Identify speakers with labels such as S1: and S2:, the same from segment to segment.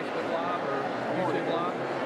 S1: Facebook Live or YouTube Live?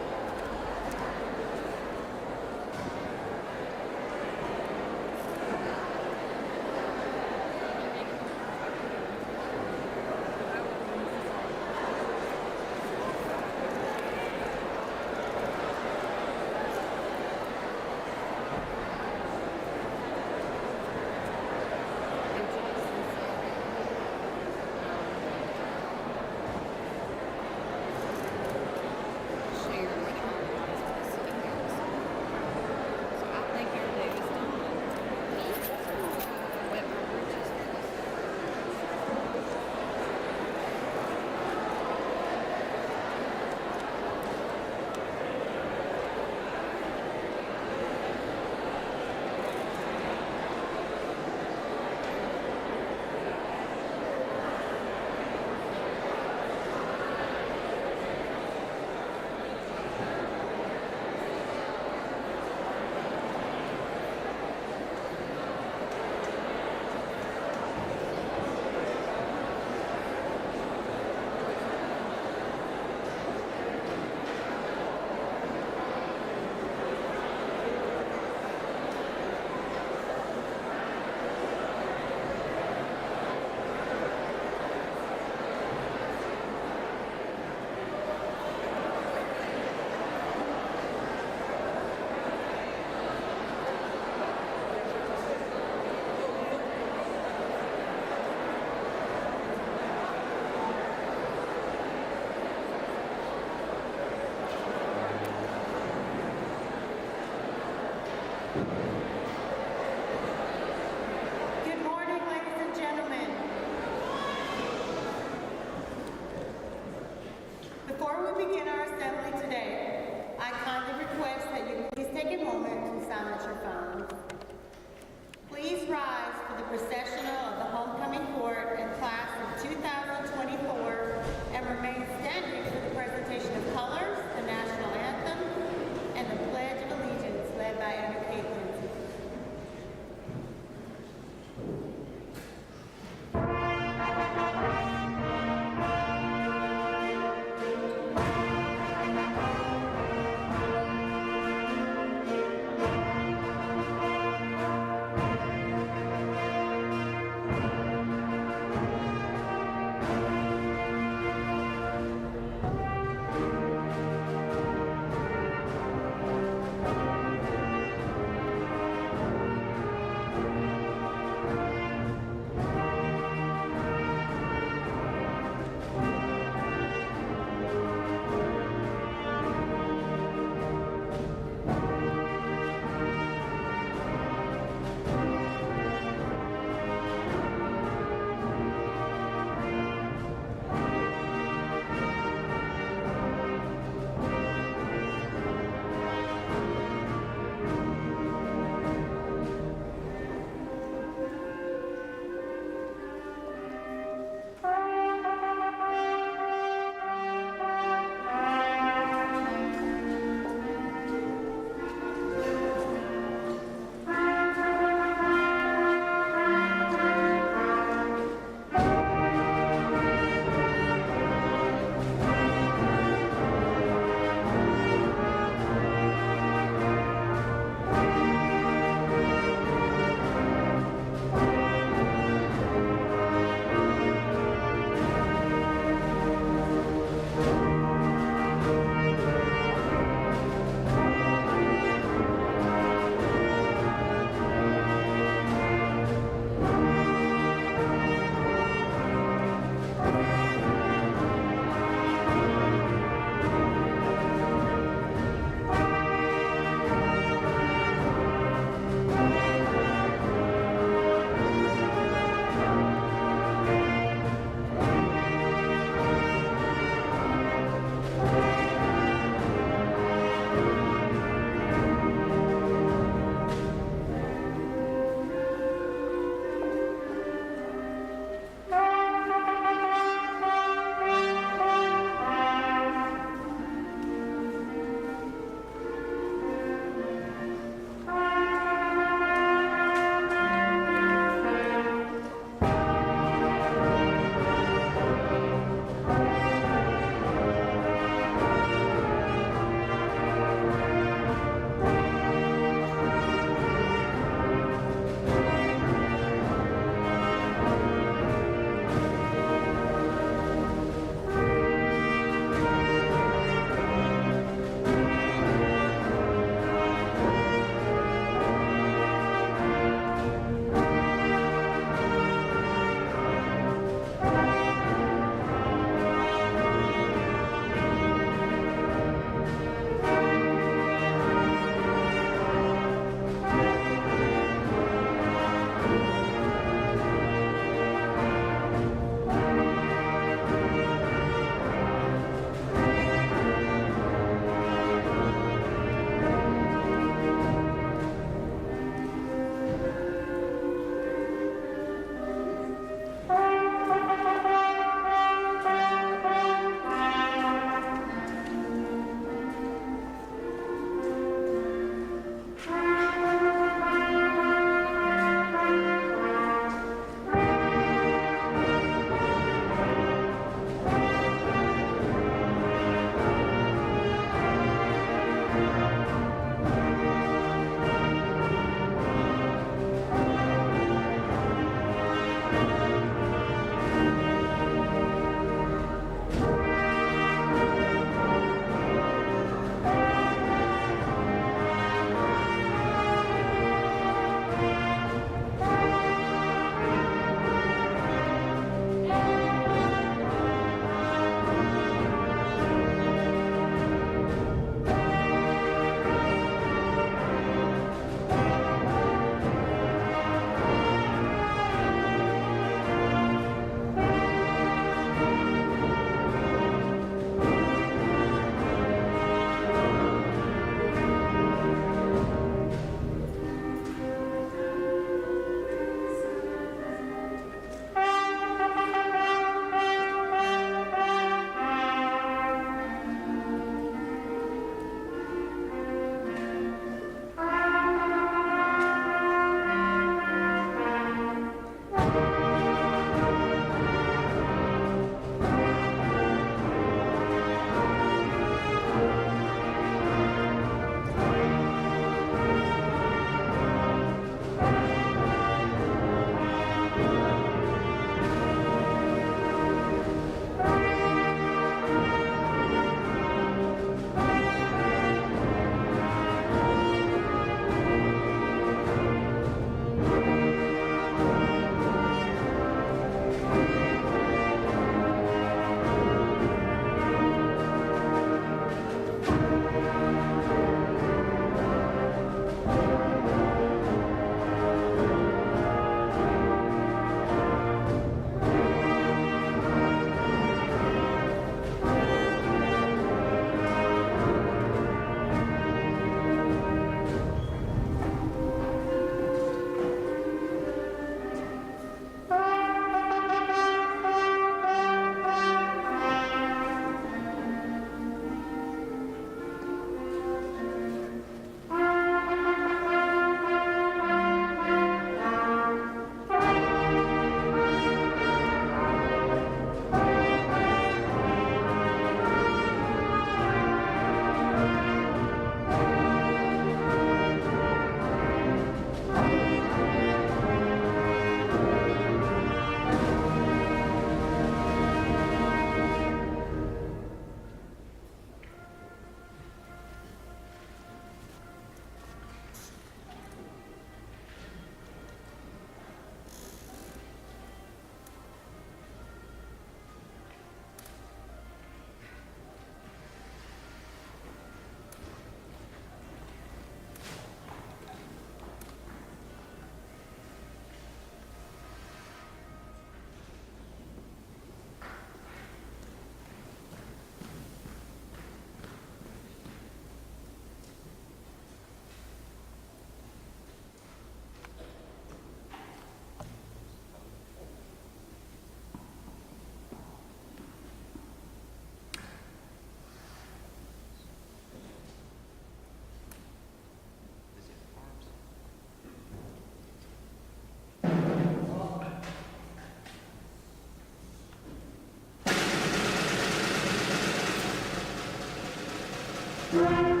S2: The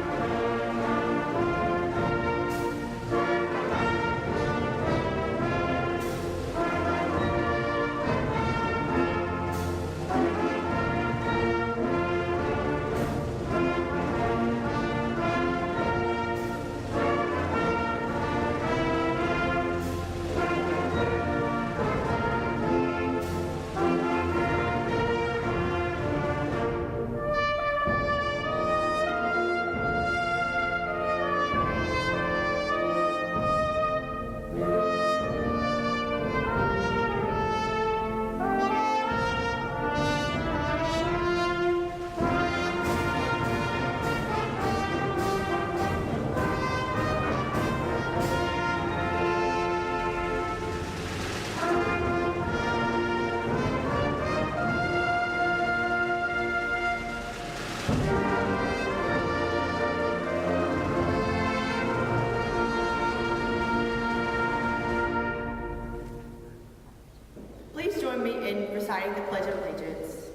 S2: Pledge of Allegiance.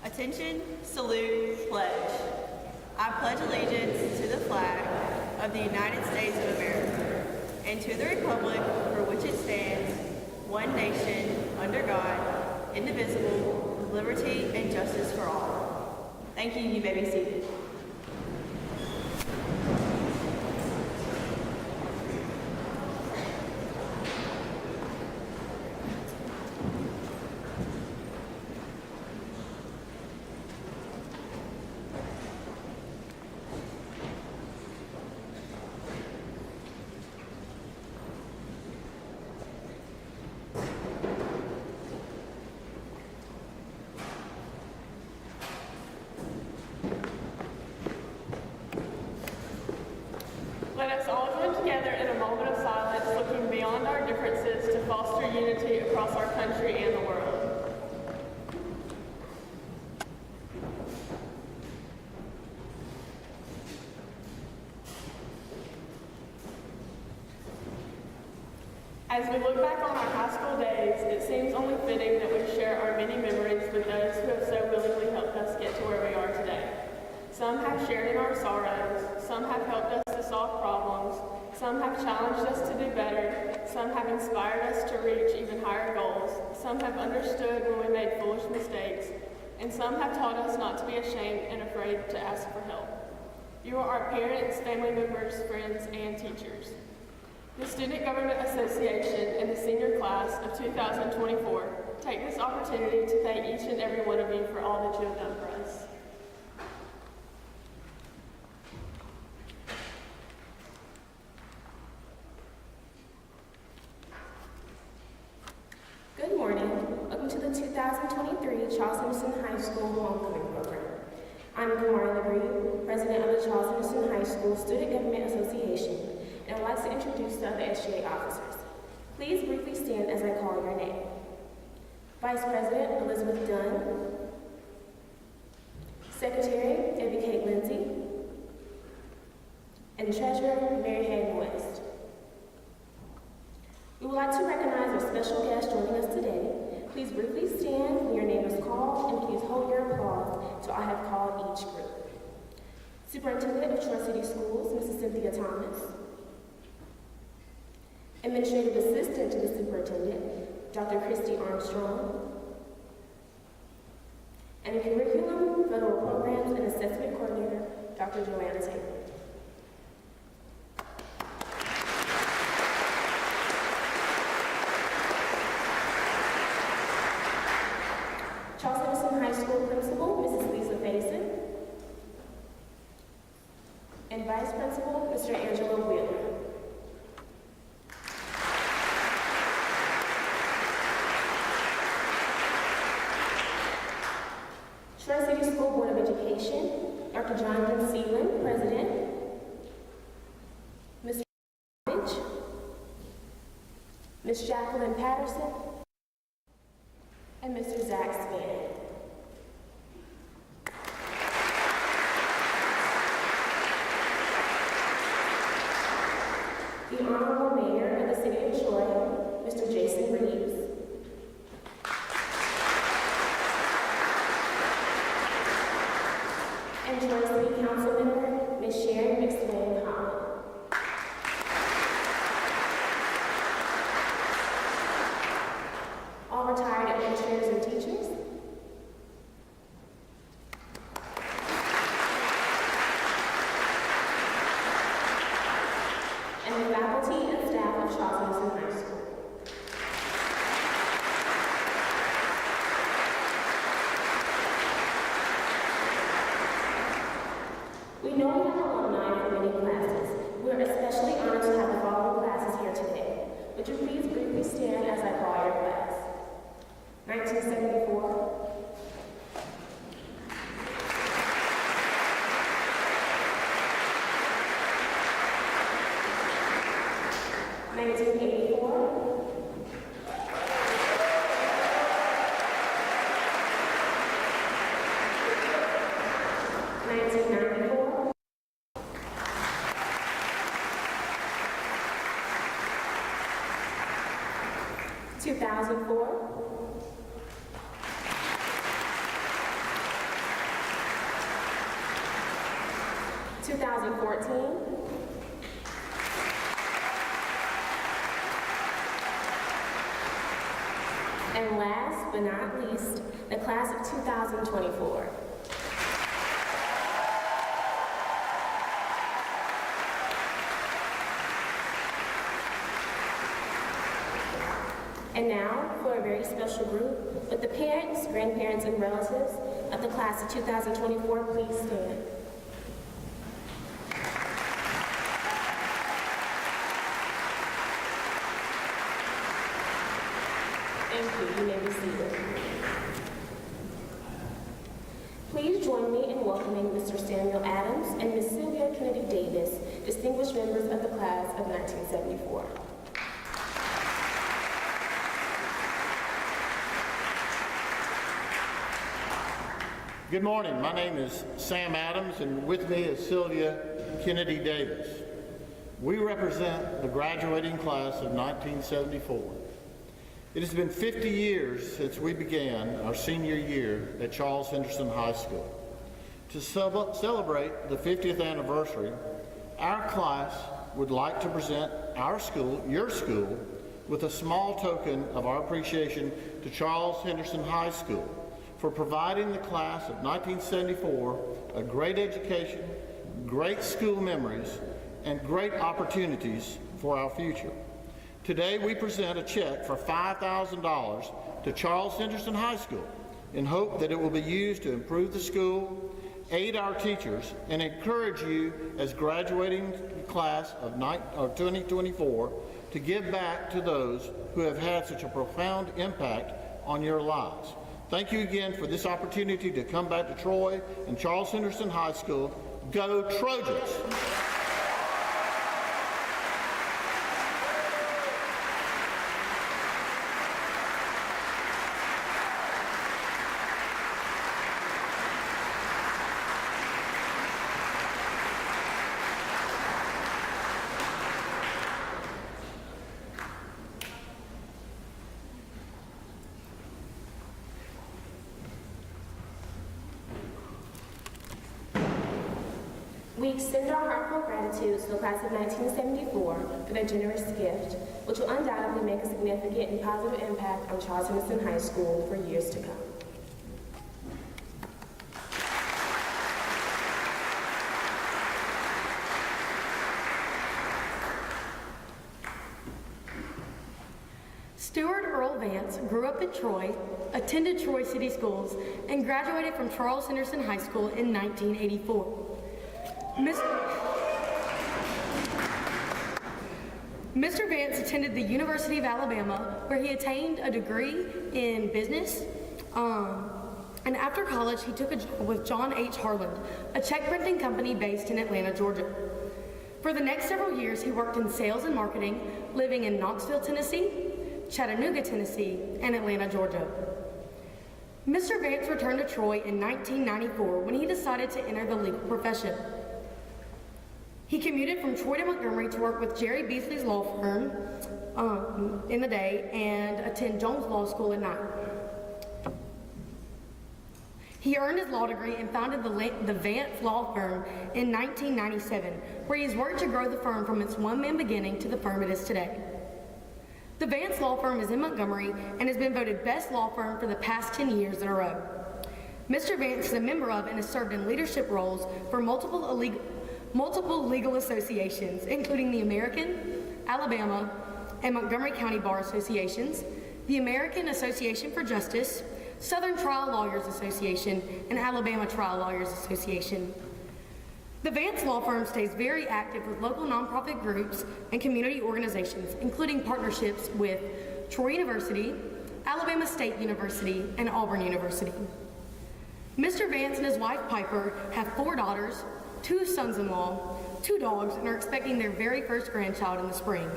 S2: Attention, salute, pledge. I pledge allegiance to the flag of the United States of America and to the republic for which it stands, one nation, under God, indivisible, with liberty and justice for all. Thank you. You may be seated.
S3: Let us all join together in a moment of silence, looking beyond our differences to foster unity across our country and the world. As we look back on our high school days, it seems only fitting that we share our many memories with those who have so willingly helped us get to where we are today. Some have shared in our sorrows, some have helped us to solve problems, some have challenged us to do better, some have inspired us to reach even higher goals, some have understood when we made foolish mistakes, and some have taught us not to be ashamed and afraid to ask for help. You are our parents, family members, friends, and teachers. The Student Government Association and the senior class of 2024 take this opportunity to thank each and every one of you for all that you have done for us.
S4: Good morning. Welcome to the 2023 Charles Henderson High School Homecoming Program. I'm Kamari, LeGree, President of the Charles Henderson High School Student Government Association, and I'd like to introduce the other SGA officers. Please briefly stand as I call your name. Vice President Elizabeth Dunn, Secretary Eavie Lindsey, and Treasurer Hayden. We would like to recognize our special guest joining us today. Please briefly stand when your name is called, and please hold your applause till I have called each group. Superintendent of Troy City Schools, Mrs. Cynthia Thomas. Administrative Assistant to the Superintendent, Dr. Christy Armstrong. And Curriculum, Federal Programs, and Assessment Coordinator, Dr. Joanna Taylor. Charles Henderson High School Principal, Mrs. Lisa Faison. And Vice Principal, Mr. Angelo Wheeler. Troy City School Board of Education, Dr. Jonathan Seelan, President. Mr. Rich, Ms. Jacqueline Patterson, and Mr. Zach Spann. The Honorable Mayor of the City of Troy, Mr. Jason Reeves. And Troy City Council member, Ms. Sharon Hall. All retired administrators and teachers. And the faculty and staff of Charles Henderson High School. We know we have alumni from many classes. We are especially honored to have the following classes here today. Would you please briefly stand as I call your class? 1974. 1984. 1994. 2004. 2014. And last but not least, the class of 2024. And now, for a very special group, with the parents, grandparents, and relatives of the class of 2024, please stand. Thank you. You may be seated. Please join me in welcoming Mr. Samuel Adams and Ms. Sylvia Kennedy Davis, distinguished members of the class of 1974.
S5: Good morning. My name is Sam Adams, and with me is Sylvia Kennedy Davis. We represent the graduating class of 1974. It has been 50 years since we began our senior year at Charles Henderson High School. To celebrate the 50th anniversary, our class would like to present our school, your school, with a small token of our appreciation to Charles Henderson High School for providing the class of 1974 a great education, great school memories, and great opportunities for our future. Today we present a check for $5,000 to Charles Henderson High School in hope that it will be used to improve the school, aid our teachers, and encourage you as graduating class of 2024 to give back to those who have had such a profound impact on your lives. Thank you again for this opportunity to come back to Troy and Charles Henderson High School. Go Trojans!
S4: We extend our heartfelt gratitude to the class of 1974 for their generous gift, which will undoubtedly make a significant and positive impact on Charles Henderson High School for years to come.
S6: Stuart Earl Vance grew up in Troy, attended Troy City Schools, and graduated from Charles Henderson High School in 1984. Mr. Vance attended the University of Alabama, where he attained a degree in business. And after college, he took a job with John H. Harland, a check printing company based in Atlanta, Georgia. For the next several years, he worked in sales and marketing, living in Knoxville, Tennessee, Chattanooga, Tennessee, and Atlanta, Georgia. Mr. Vance returned to Troy in 1994 when he decided to enter the legal profession. He commuted from Troy to Montgomery to work with Jerry Beasley's law firm in the day and attend Jones Law School at night. He earned his law degree and founded the Vance Law Firm in 1997, where he has worked to grow the firm from its one-man beginning to the firm it is today. The Vance Law Firm is in Montgomery and has been voted best law firm for the past 10 years in a row. Mr. Vance is a member of and has served in leadership roles for multiple legal associations, including the American, Alabama, and Montgomery County Bar Associations, the American Association for Justice, Southern Trial Lawyers Association, and Alabama Trial Lawyers Association. The Vance Law Firm stays very active with local nonprofit groups and community organizations, including partnerships with Troy University, Alabama State University, and Auburn University. Mr. Vance and his wife Piper have 4 daughters, 2 sons-in-law, 2 dogs, and are expecting their very first grandchild in the spring.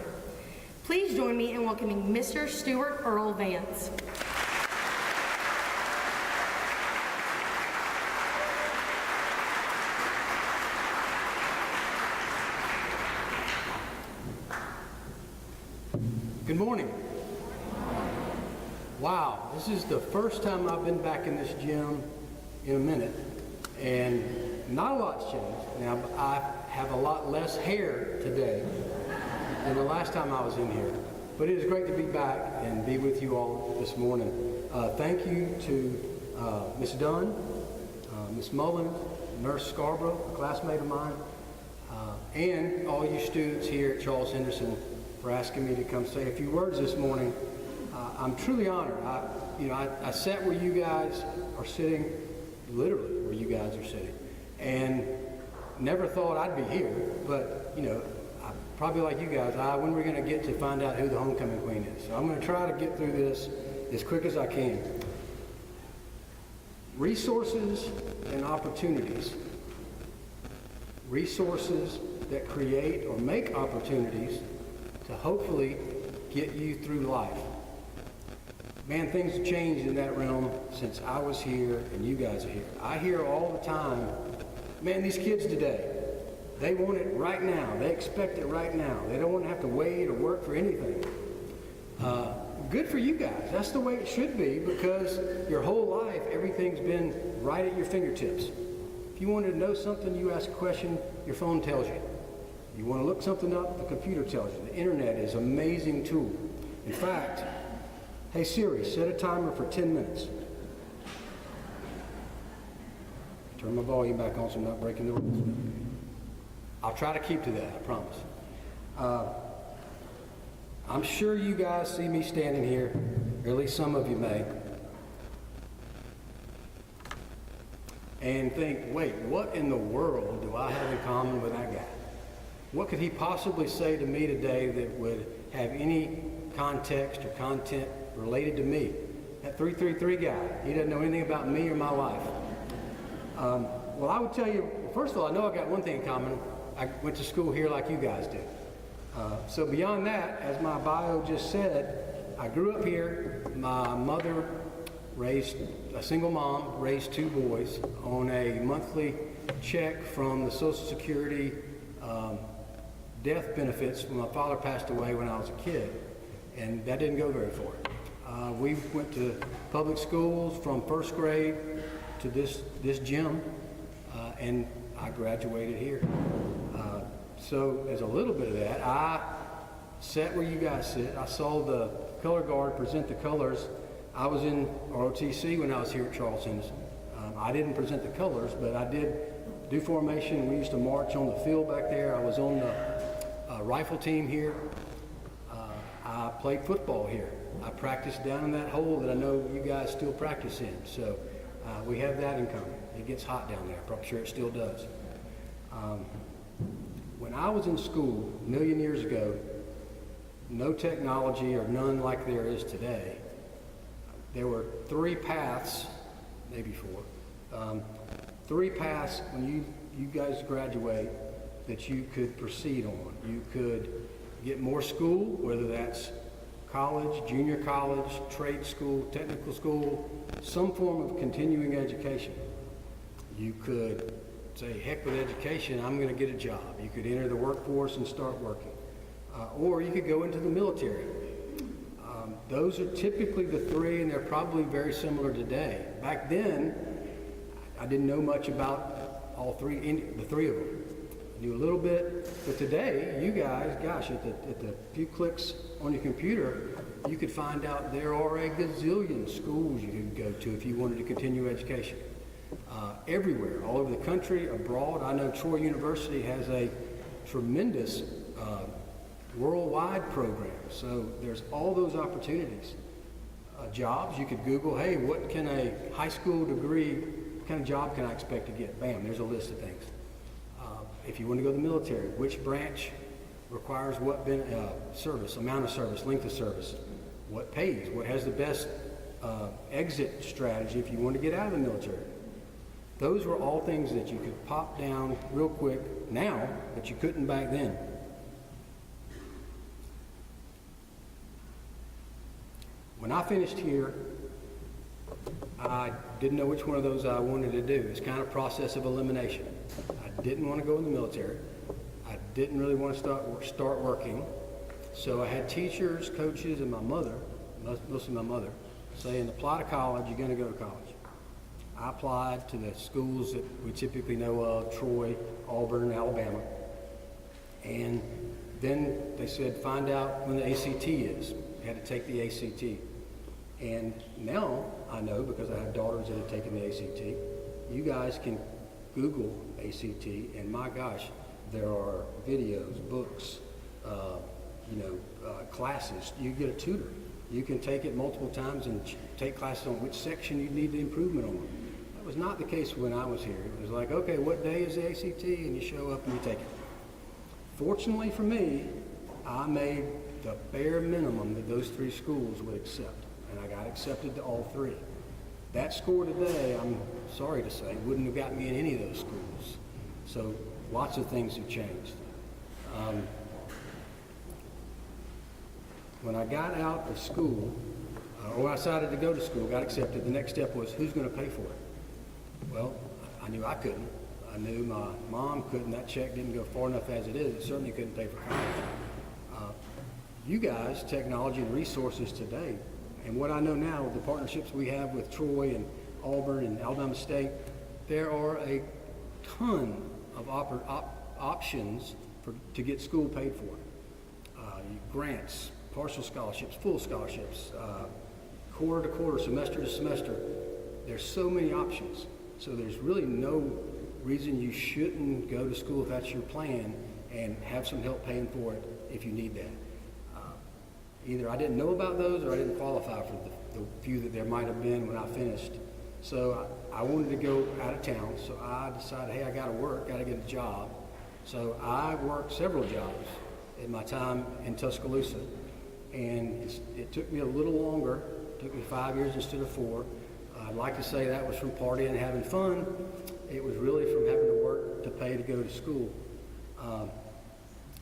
S6: Please join me in welcoming Mr. Stuart Earl Vance.
S7: Good morning. Wow, this is the first time I've been back in this gym in a minute, and not a lot's changed. Now, I have a lot less hair today than the last time I was in here, but it is great to be back and be with you all this morning. Thank you to Miss Dunn, Miss Mullins, Nurse Scarborough, a classmate of mine, and all you students here at Charles Henderson for asking me to come say a few words this morning. I'm truly honored. I sat where you guys are sitting, literally where you guys are sitting, and never thought I'd be here, but I probably like you guys, when we're going to get to find out who the homecoming queen is. So I'm going to try to get through this as quick as I can. Resources and opportunities. Resources that create or make opportunities to hopefully get you through life. Man, things have changed in that realm since I was here and you guys are here. I hear all the time, man, these kids today, they want it right now. They expect it right now. They don't want to have to wait or work for anything. Good for you guys. That's the way it should be, because your whole life, everything's been right at your fingertips. If you wanted to know something, you ask a question, your phone tells you. You want to look something up, the computer tells you. The internet is an amazing tool. In fact, hey Siri, set a timer for 10 minutes. Turn my volume back on so I'm not breaking the rules. I'll try to keep to that, I promise. I'm sure you guys see me standing here, or at least some of you may, and think, wait, what in the world do I have in common with that guy? What could he possibly say to me today that would have any context or content related to me? That 333 guy, he doesn't know anything about me or my life. Well, I would tell you, first of all, I know I got one thing in common. I went to school here like you guys did. So beyond that, as my bio just said, I grew up here. My mother raised, a single mom, raised 2 boys on a monthly check from the Social Security death benefits when my father passed away when I was a kid, and that didn't go very far. We went to public schools from 1st grade to this gym, and I graduated here. So as a little bit of that, I sat where you guys sit. I saw the color guard present the colors. I was in ROTC when I was here at Charles Henderson. I didn't present the colors, but I did do formation. We used to march on the field back there. I was on the rifle team here. I played football here. I practiced down in that hole that I know you guys still practice in. So we have that in common. It gets hot down there. I'm sure it still does. When I was in school a million years ago, no technology or none like there is today, there were 3 paths, maybe 4, 3 paths when you guys graduate that you could proceed on. You could get more school, whether that's college, junior college, trade school, technical school, some form of continuing education. You could say, heck with education, I'm going to get a job. You could enter the workforce and start working. Or you could go into the military. Those are typically the 3, and they're probably very similar today. Back then, I didn't know much about the three of them. I knew a little bit, but today, you guys, gosh, at the few clicks on your computer, you could find out there are a gazillion schools you could go to if you wanted to continue education. Everywhere, all over the country, abroad. I know Troy University has a tremendous worldwide program, so there's all those opportunities. Jobs, you could Google, hey, what can a high school degree, what kind of job can I expect to get? Bam, there's a list of things. If you want to go to the military, which branch requires what service, amount of service, length of service, what pays, what has the best exit strategy if you want to get out of the military. Those were all things that you could pop down real quick now, but you couldn't back then. When I finished here, I didn't know which one of those I wanted to do. It's kind of process of elimination. I didn't want to go in the military. I didn't really want to start working. So I had teachers, coaches, and my mother, mostly my mother, saying, apply to college, you're going to go to college. I applied to the schools that we typically know of, Troy, Auburn, Alabama. And then they said, find out when the ACT is. You had to take the ACT. And now I know, because I have daughters that have taken the ACT, you guys can Google ACT, and my gosh, there are videos, books, classes. You get a tutor. You can take it multiple times and take classes on which section you need the improvement on. That was not the case when I was here. It was like, okay, what day is the ACT? And you show up and you take it. Fortunately for me, I made the bare minimum that those three schools would accept, and I got accepted to all three. That score today, I'm sorry to say, wouldn't have got me in any of those schools. So lots of things have changed. When I got out of school, or I decided to go to school, got accepted, the next step was, who's going to pay for it? Well, I knew I couldn't. I knew my mom couldn't. That check didn't go far enough as it is. It certainly couldn't pay for college. You guys, technology and resources today, and what I know now with the partnerships we have with Troy and Auburn and Alabama State, there are a ton of options to get school paid for. Grants, partial scholarships, full scholarships, quarter to quarter, semester to semester. There's so many options. So there's really no reason you shouldn't go to school if that's your plan and have some help paying for it if you need that. Either I didn't know about those or I didn't qualify for the few that there might have been when I finished. So I wanted to go out of town, so I decided, hey, I got to work, got to get a job. So I worked several jobs in my time in Tuscaloosa, and it took me a little longer. It took me 5 years instead of 4. I'd like to say that was from partying and having fun. It was really from having to work to pay to go to school.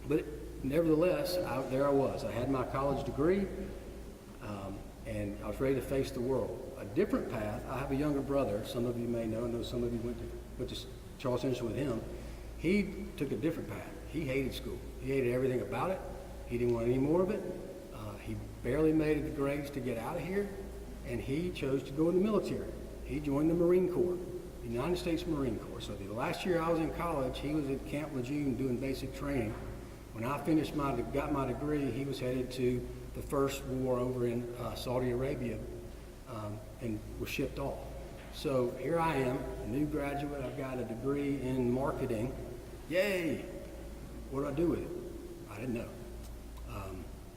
S7: But nevertheless, there I was. I had my college degree, and I was ready to face the world. A different path. I have a younger brother. Some of you may know. I know some of you went to Charles Henderson with him. He took a different path. He hated school. He hated everything about it. He didn't want any more of it. He barely made the grades to get out of here, and he chose to go in the military. He joined the Marine Corps, the United States Marine Corps. So the last year I was in college, he was at Camp Lejeune doing basic training. When I finished got my degree, he was headed to the first war over in Saudi Arabia and was shipped off. So here I am, a new graduate. I've got a degree in marketing. Yay! What do I do with it? I didn't know.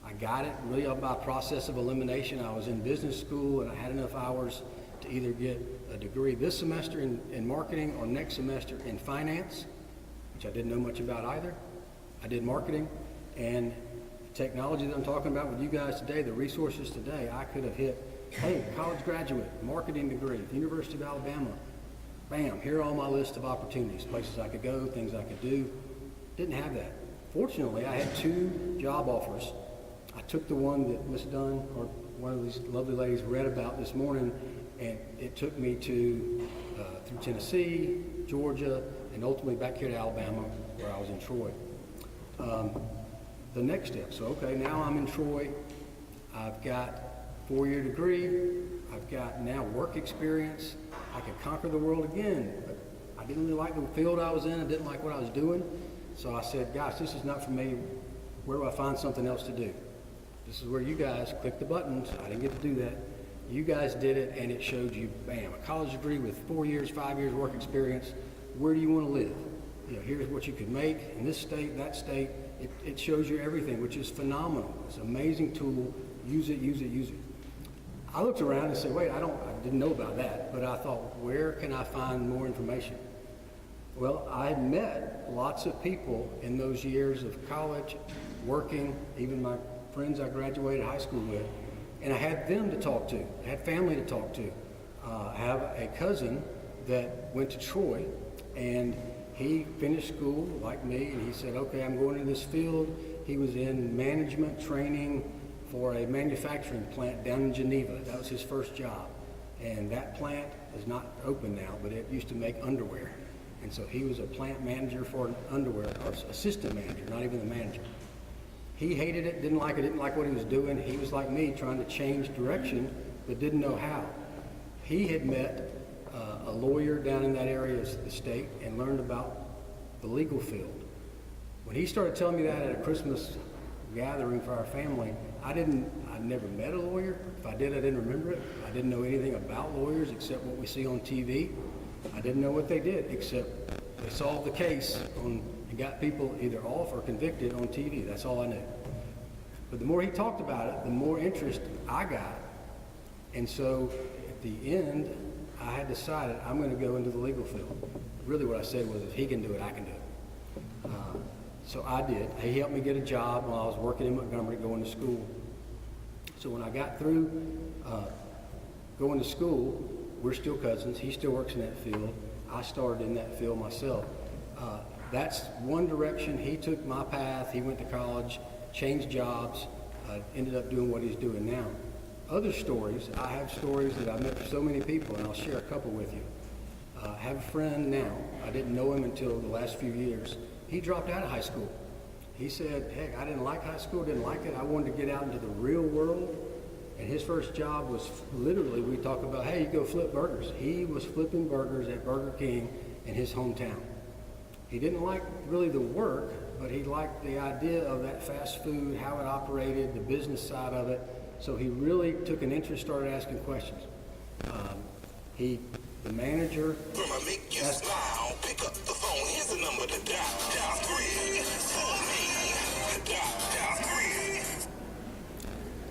S7: I got it really by process of elimination. I was in business school and I had enough hours to either get a degree this semester in marketing or next semester in finance, which I didn't know much about either. I did marketing, and the technology that I'm talking about with you guys today, the resources today, I could have hit, hey, college graduate, marketing degree at the University of Alabama. Bam, here are all my list of opportunities, places I could go, things I could do. Didn't have that. Fortunately, I had 2 job offers. I took the one that Miss Dunn, or one of these lovely ladies, read about this morning, and it took me to through Tennessee, Georgia, and ultimately back here to Alabama, where I was in Troy. The next step, so okay, now I'm in Troy. I've got a 4-year degree. I've got now work experience. I could conquer the world again. But I didn't really like the field I was in. I didn't like what I was doing. So I said, gosh, this is not for me. Where do I find something else to do? This is where you guys click the buttons. I didn't get to do that. You guys did it, and it showed you, bam, a college degree with 4 years, 5 years work experience. Where do you want to live? You know, here's what you could make in this state, that state. It shows you everything, which is phenomenal. It's an amazing tool. Use it, use it, use it. I looked around and said, wait, I didn't know about that, but I thought, where can I find more information? Well, I had met lots of people in those years of college, working, even my friends I graduated high school with, and I had them to talk to. I had family to talk to. I have a cousin that went to Troy, and he finished school like me, and he said, okay, I'm going into this field. He was in management training for a manufacturing plant down in Geneva. That was his first job. And that plant is not open now, but it used to make underwear. And so he was a plant manager for an underwear, or assistant manager, not even the manager. He hated it, didn't like what he was doing. He was like me, trying to change direction, but didn't know how. He had met a lawyer down in that area of the state and learned about the legal field. When he started telling me that at a Christmas gathering for our family, I never met a lawyer. If I did, I didn't remember it. I didn't know anything about lawyers except what we see on TV. I didn't know what they did except they solved the case and got people either off or convicted on TV. That's all I knew. But the more he talked about it, the more interest I got. And so at the end, I had decided I'm going to go into the legal field. Really what I said was, if he can do it, I can do it. So I did. He helped me get a job while I was working in Montgomery, going to school. So when I got through going to school, we're still cousins. He still works in that field. I started in that field myself. That's one direction. He took my path. He went to college, changed jobs, ended up doing what he's doing now. Other stories, I have stories that I've met with so many people, and I'll share a couple with you. I have a friend now. I didn't know him until the last few years. He dropped out of high school. He said, heck, I didn't like high school, didn't like it. I wanted to get out into the real world. And his first job was literally, we talk about, hey, you go flip burgers. He was flipping burgers at Burger King in his hometown. He didn't like really the work, but he liked the idea of that fast food, how it operated, the business side of it. So he really took an interest, started asking questions. The manager
S8: From a Makiyah now, pick up the phone. Here's the number to dial 3 for me. Dial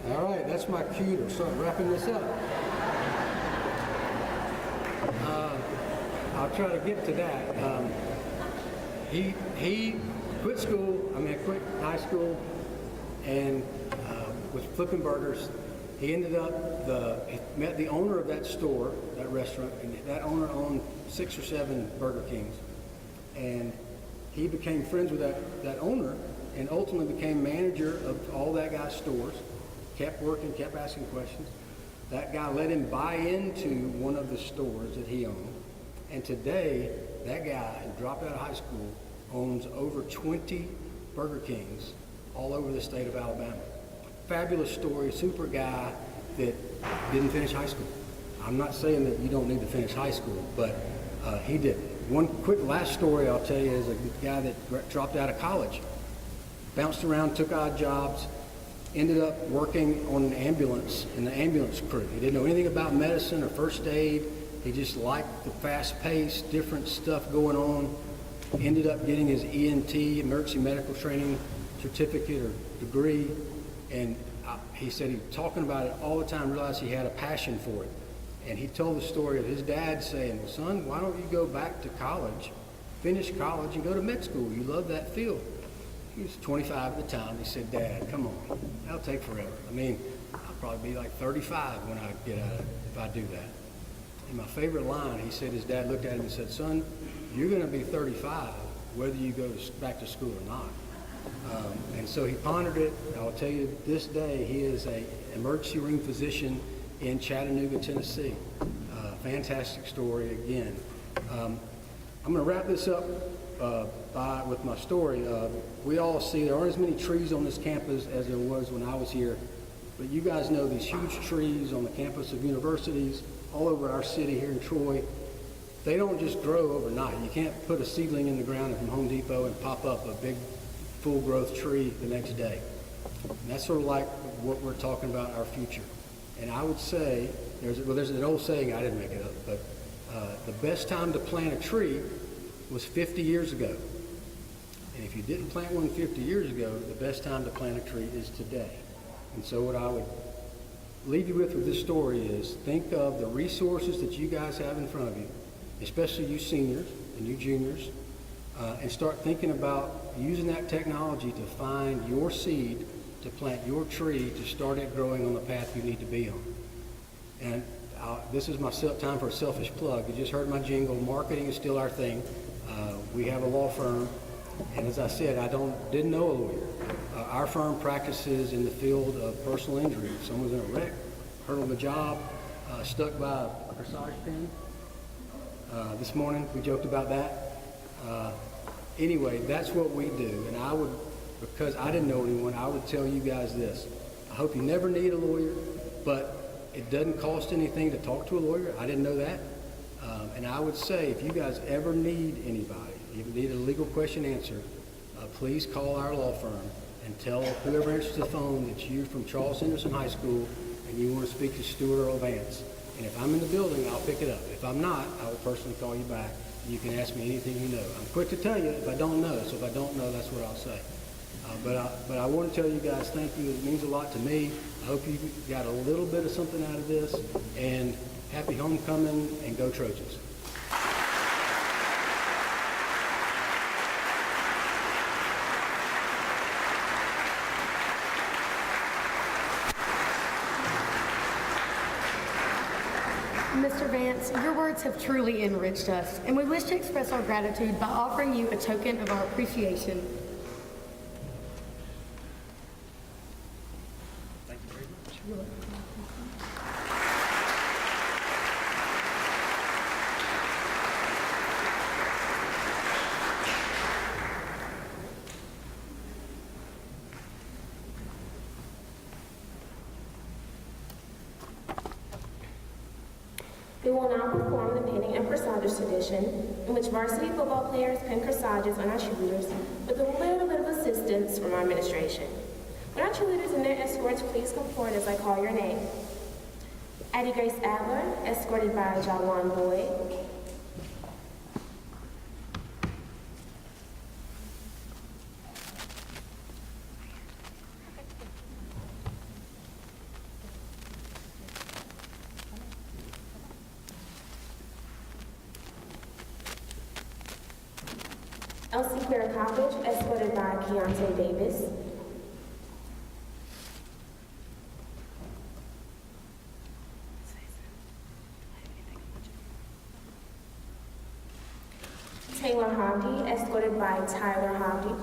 S8: 3.
S7: All right, that's my cue to start wrapping this up. I'll try to get to that. He quit quit high school, and was flipping burgers. He ended up, he met the owner of that store, that restaurant, and that owner owned 6 or 7 Burger Kings. And he became friends with that owner and ultimately became manager of all that guy's stores, kept working, kept asking questions. That guy let him buy into one of the stores that he owned. And today, that guy, who dropped out of high school, owns over 20 Burger Kings all over the state of Alabama. Fabulous story, super guy that didn't finish high school. I'm not saying that you don't need to finish high school, but he did. One quick last story I'll tell you is a guy that dropped out of college, bounced around, took odd jobs, ended up working on an ambulance in the ambulance crew. He didn't know anything about medicine or first aid. He just liked the fast pace, different stuff going on. Ended up getting his ENT, emergency medical training certificate or degree. And he said he was talking about it all the time, realized he had a passion for it. And he told the story of his dad saying, well, son, why don't you go back to college, finish college, and go to med school? You love that field. He was 25 at the time. He said, Dad, come on, that'll take forever. I mean, I'll probably be like 35 when I get out of it if I do that. And my favorite line, he said his dad looked at him and said, son, you're going to be 35 whether you go back to school or not. And so he pondered it. I'll tell you, this day he is an emergency room physician in Chattanooga, Tennessee. Fantastic story again. I'm going to wrap this up with my story. We all see there aren't as many trees on this campus as there was when I was here, but you guys know these huge trees on the campus of universities all over our city here in Troy, they don't just grow overnight. You can't put a seedling in the ground from Home Depot and pop up a big full growth tree the next day. And that's sort of like what we're talking about, our future. And I would say, there's an old saying, I didn't make it up, but the best time to plant a tree was 50 years ago. And if you didn't plant one 50 years ago, the best time to plant a tree is today. And so what I would leave you with this story is think of the resources that you guys have in front of you, especially you seniors and you juniors, and start thinking about using that technology to find your seed, to plant your tree, to start it growing on the path you need to be on. And this is my time for a selfish plug. You just heard my jingle. Marketing is still our thing. We have a law firm, and as I said, didn't know a lawyer. Our firm practices in the field of personal injury. If someone's in a wreck, hurt on the job, stuck by a corsage pin. This morning we joked about that. Anyway, that's what we do, and I would, because I didn't know anyone, I would tell you guys this. I hope you never need a lawyer, but it doesn't cost anything to talk to a lawyer. I didn't know that. And I would say if you guys ever need anybody, you need a legal question answered, please call our law firm and tell whoever answers the phone that you're from Charles Henderson High School and you want to speak to Stuart Earl Vance. And if I'm in the building, I'll pick it up. If I'm not, I will personally call you back. You can ask me anything you know. I'm quick to tell you if I don't know. So if I don't know, that's what I'll say. But I want to tell you guys thank you. It means a lot to me. I hope you got a little bit of something out of this. And happy homecoming and go Trojans.
S6: Mr. Vance, your words have truly enriched us, and we wish to express our gratitude by offering you a token of our appreciation.
S7: Thank you very much.
S4: We will now perform the pinning and corsages tradition, in which varsity football players pin corsages on our cheerleaders with a little bit of assistance from our administration. Would our cheerleaders and their escorts please come forward as I call your name? Addie Grace Adler, escorted by Jawan Boyd. Elsie Claire Coppage, escorted by Keontae Davis. Taylor Hobdy, escorted by Tyler Hobdy.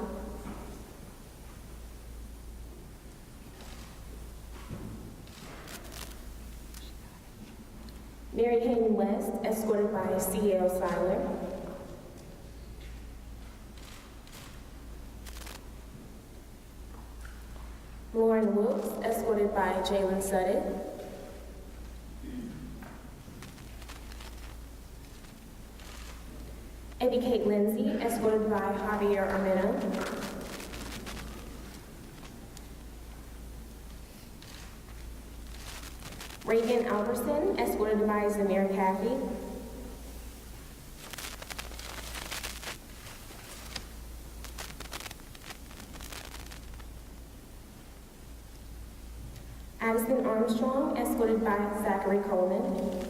S4: Mary Hayden West, escorted by C.L. Seiler. Lauren Wilkes, escorted by Jalen Sutton. Eddie Kate Lindsey, escorted by Javier Armeno. Reagan Alberson, escorted by Zamir Caffey. Addison Armstrong, escorted by Zachary Coleman.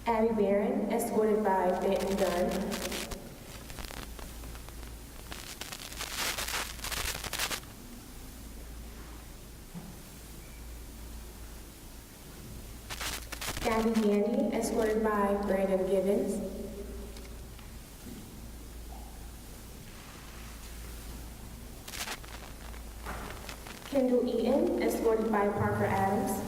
S4: Abby Barron, escorted by Benton Dunn. Gabby Gandy, escorted by Brandon Gibbons. Kendall Eaton, escorted by Parker Adams.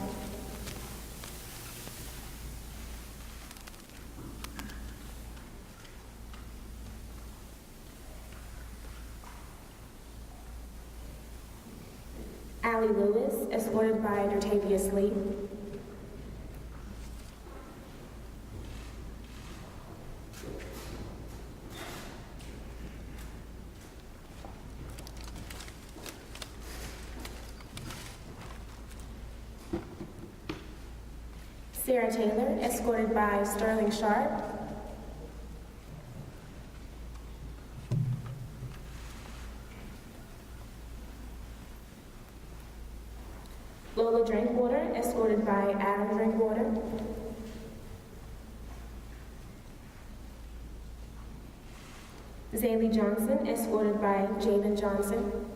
S4: Allie Lewis, escorted by Dertavius Lee. Sarah Taylor, escorted by Sterling Sharp. Lola Drinkwater, escorted by Adam Drinkwater. Zaylee Johnson, escorted by Jaden Johnson.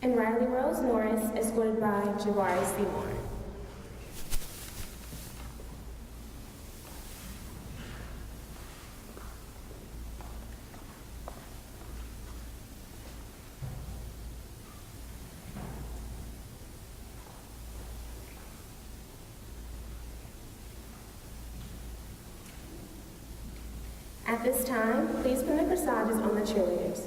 S4: And Riley Rose Norris, escorted by Jabari Seymour. At this time, please put the corsages on the cheerleaders.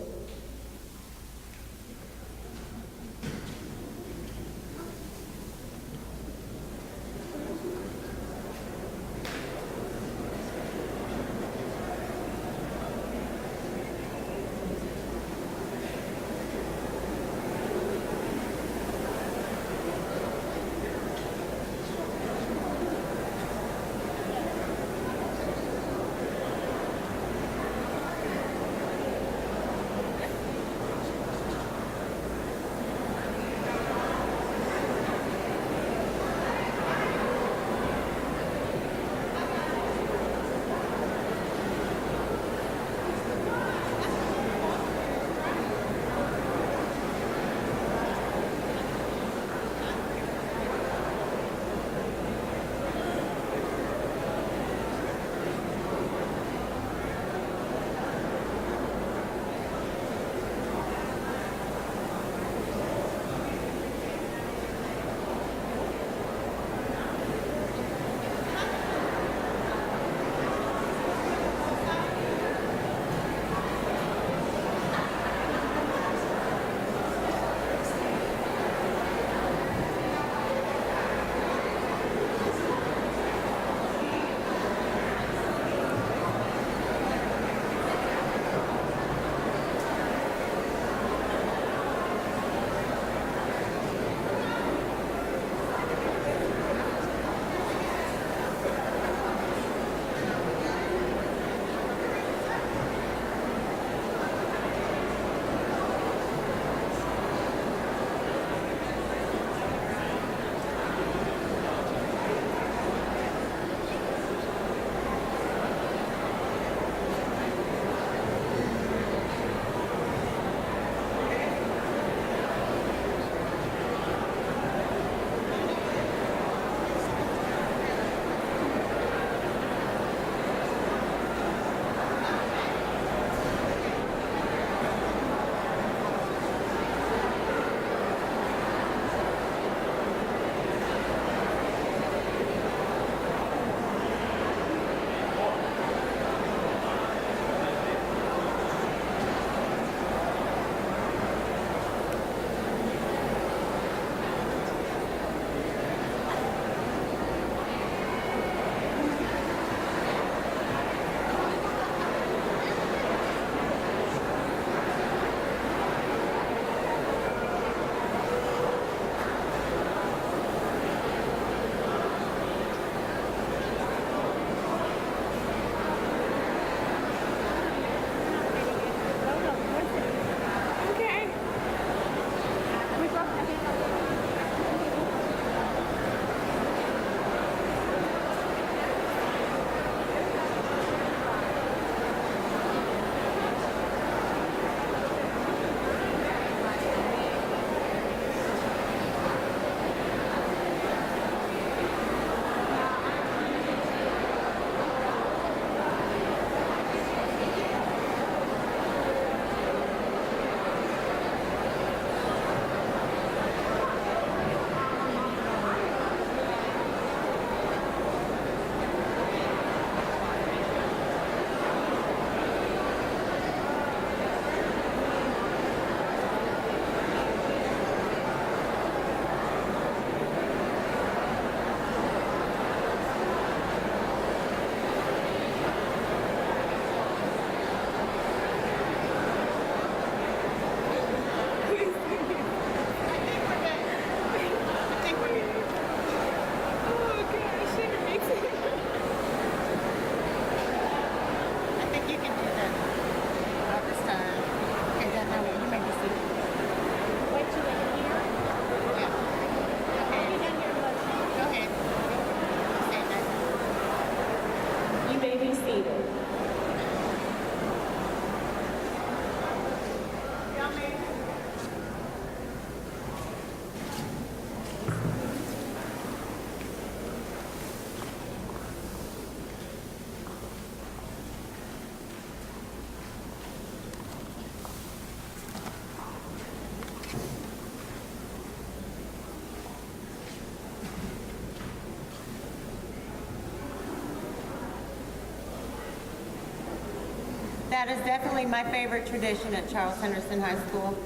S2: That is definitely my favorite tradition at Charles Henderson High School.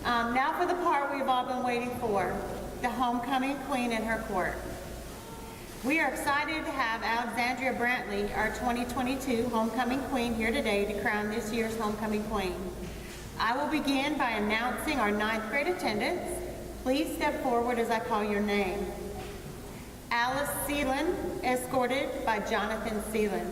S2: Now for the part we've all been waiting for, the homecoming queen and her court. We are excited to have Alexandria Brantley, our 2022 homecoming queen, here today to crown this year's homecoming queen. I will begin by announcing our 9th grade attendance. Please step forward as I call your name. Alice Seelan, escorted by Jonathan Seelan.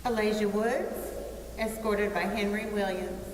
S2: Alasia Woods, escorted by Henry Williams.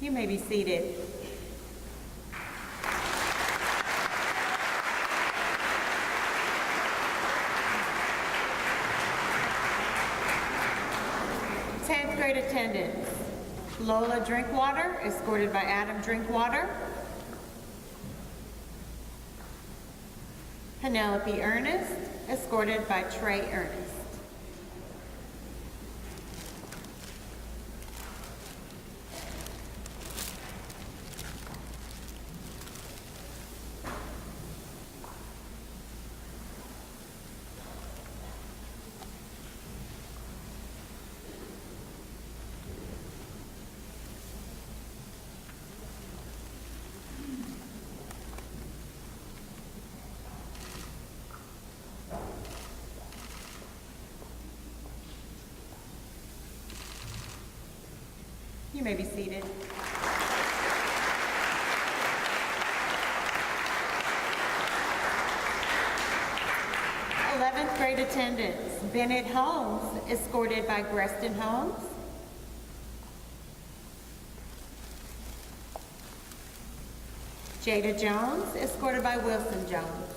S2: You may be seated. Tenth grade attendance. Lola Drinkwater, escorted by Adam Drinkwater. Penelope Ernest, escorted by Trey Ernest. You may be seated. Eleventh grade attendance. Bennett Holmes, escorted by Greston Holmes. Jada Jones, escorted by Wilson Jones.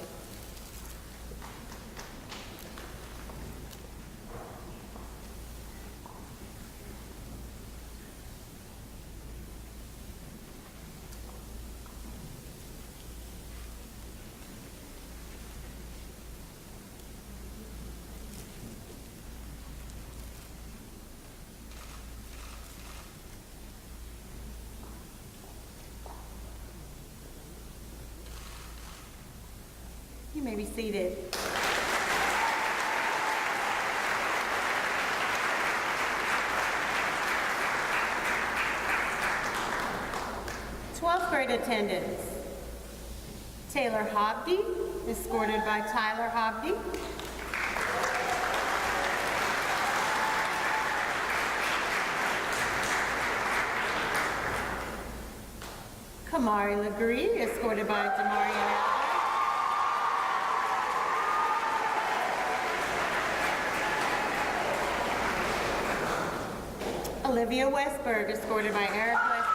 S2: You may be seated. Twelfth grade attendance. Taylor Hobdy, escorted by Tyler Hobdy. Kamari LeGree, escorted by Jamaryian Hall. Olivia Westberg, escorted by Eric Westberg.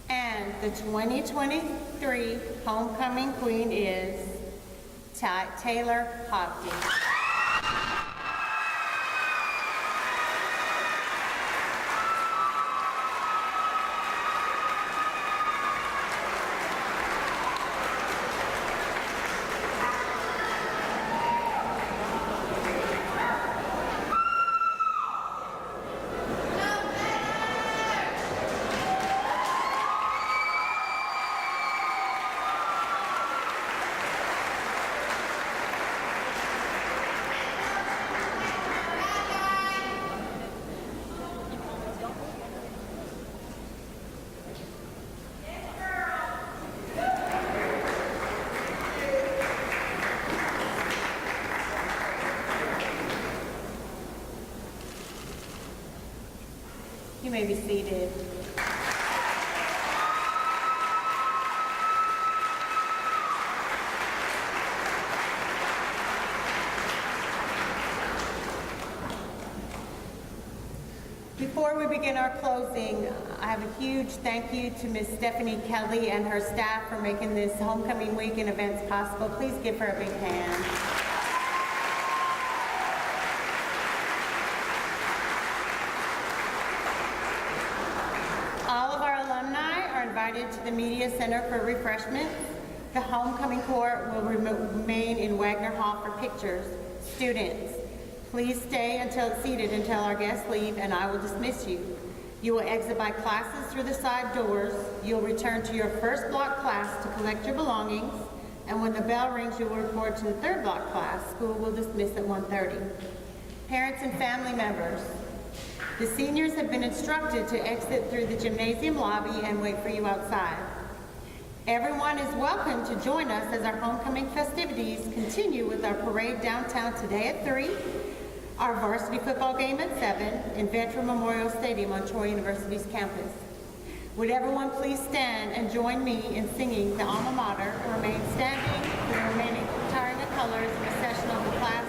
S2: And the 2023 homecoming queen is Taylor Hopkins. may be seated. Before we begin our closing, I have a huge thank you to Ms. Stephanie Kelly and her staff for making this homecoming week and events possible. Please give her a big hand. All of our alumni are invited to the Media Center for refreshments. The homecoming court will remain in Wagner Hall for pictures. Students, please stay seated until our guests leave, and I will dismiss you. You will exit by classes through the side doors. You'll return to your first block class to collect your belongings, and when the bell rings, you will report to the third block class. School will dismiss at 1:30. Parents and family members, the seniors have been instructed to exit through the gymnasium lobby and wait for you outside. Everyone is welcome to join us as our homecoming festivities continue with our parade downtown today at 3, our varsity football game at 7, in Veteran Memorial Stadium on Troy University's campus. Would everyone please stand and join me in singing the alma mater, remain standing for the remaining retiring of colors in the session of the class